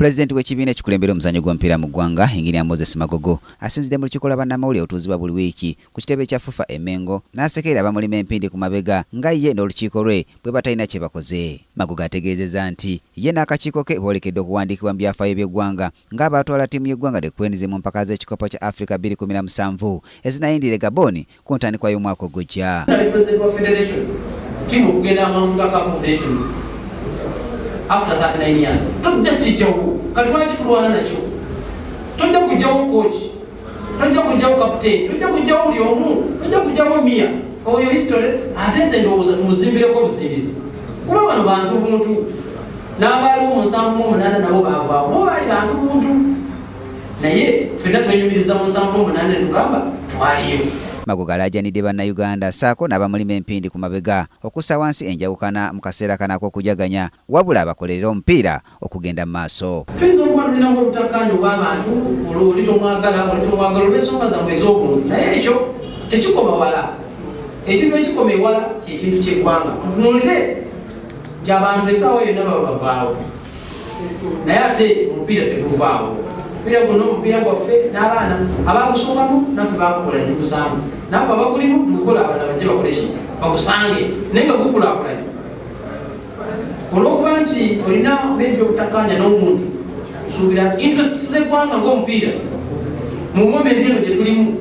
President w'ekibiina ekikulembera omuzannyo gw'omupiira mu ggwanga Engineer Moses Magogo asinzidde mu lukiiko lw'abannamawulire otuuzibwa buli wiiki ku kitebe kya FUFA e Mengo n'asekerera abamulima empindi ku mabega nga ye n'olukiiko lwe bwe batalina kye bakoze. Magogo ategeezezza nti ye n'akakiiko ke boolekedde okuwandiikibwa mu byafaayo by'eggwanga ng'abaatwala ttiimu y'eggwanga The Queens mu mpaka z'ekikopo kya Africa 2017 ezinayindira Gabon ku ntandikwa y'omwaka ogujja. After 39 years, tojja kijjawo kati lwaki kulwana nakyo, tojja kujjawo coach, tojja kujjawo captain, tojja kujjawo buli omu, tojja kujjawo Mia oyo history ate nze ndowooza tumuzimbireko obusimbizi kuba bano bantu buntu n'abaaliwo mu 78 nabo baavaawo bo baali bantu buntu naye ffenna twenyumiriza mu 78 tugamba twaliyo. Magogo alaajanidde bannayuganda ssaako n'abamulima empindi ku mabega okussa wansi enjawukana mu kaseera kanako okujaganya wabula abakolerera omupiira okugenda mu maaso. Tuyinza okuba tulinamu obutakkaanya obw'abantu oli tomwagala olw'ensonga zammwe ez'obuntu naye ekyo tekikoma wala. Ekintu ekikoma ewala ky'ekintu ky'eggwanga. Tutunuulire gy'abantu essaawa yonna baba bavaawo naye ate omupiira teguvaawo. Omupiira guno omupiira gwaffe n'abaana abagusookamu naffe bakukola ne tugusamu, naffe abagulimu tugukola abaana bajje bakole ki bagusange naye nga gukulaakulanye. Olw'okuba nti olina maybe obutakkaanya n'omuntu osuubira interests z'eggwanga ng'omupiira mu momenti eno gye tulimu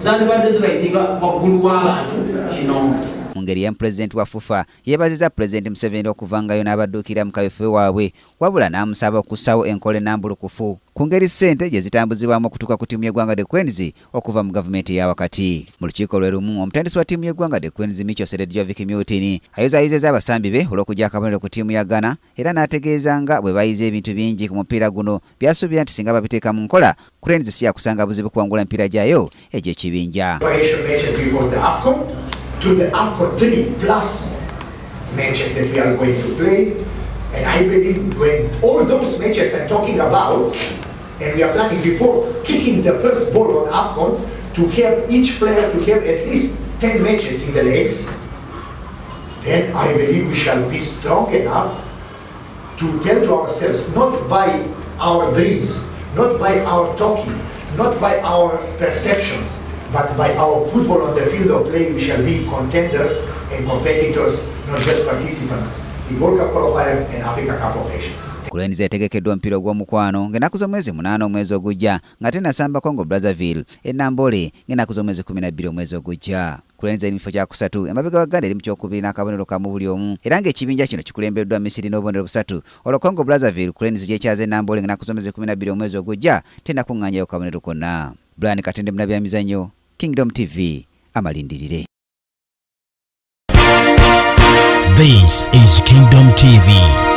zandibadde zirayidinga waggulu w'abantu kino. Mu ngeri ya Pulezidenti wa FUFA yeebazizza Pulezidenti Museveni okuvangayo n'abadduukira mu kaweefube waabwe wabula n'amusaba okussawo enkola ennambulukufu ku ngeri ssente gye zitambuzibwamu okutuuka ku ttiimu y'eggwanga The Queens okuva mu gavumenti eya wakati. Mu lukiiko lwe lumu omutandisi wa ttiimu y'eggwanga The Queens Micho Sseredjovic Mutini ayozayozezza abasambi be olw'okujja akabonero ku ttiimu ya Ghana era n'ategeeza nga bwe bayize ebintu bingi ku mupiira guno byasuubira nti singa babiteeka mu nkola Queens si yakusanga buzibu kuwangula emipiira gyayo egy'ekibinja. To the AFCON 3+ matches that we are going to play, and I believe when all those matches I'm talking about, and we are planning before kicking the first ball on AFCON to have each player to have at least 10 matches in the legs, then I believe we shall be strong enough to tell to ourselves, not by our dreams, not by our talking, not by our perceptions, but by our football on the field of play, we shall be contenders and competitors, not just participants in World Cup qualifier and Africa Cup of Nations. Queens etegekeddwa omupiira gw'omukwano ng'ennaku z'omwezi 8 omwezi ogujja ng'ate nasamba Congo Brazzaville e Nambole ng'ennaku z'omwezi 12 omwezi ogujja. Queens eri mu kifo kya kusatu emabega wa Uganda eri mu kyokubiri n'akabonero kamu buli omu era ng'ekibinja kino kikulembeddwa Misiri n'obubonero busatu olwo Congo Brazzaville Queens gyekyaze Nambole ng'ennaku z'omwezi 12 omwezi ogujja tennakuŋŋaanyayo kabonero konna. Brian Katende mu byamizannyo Kingdom TV amalindirire. This is Kingdom TV.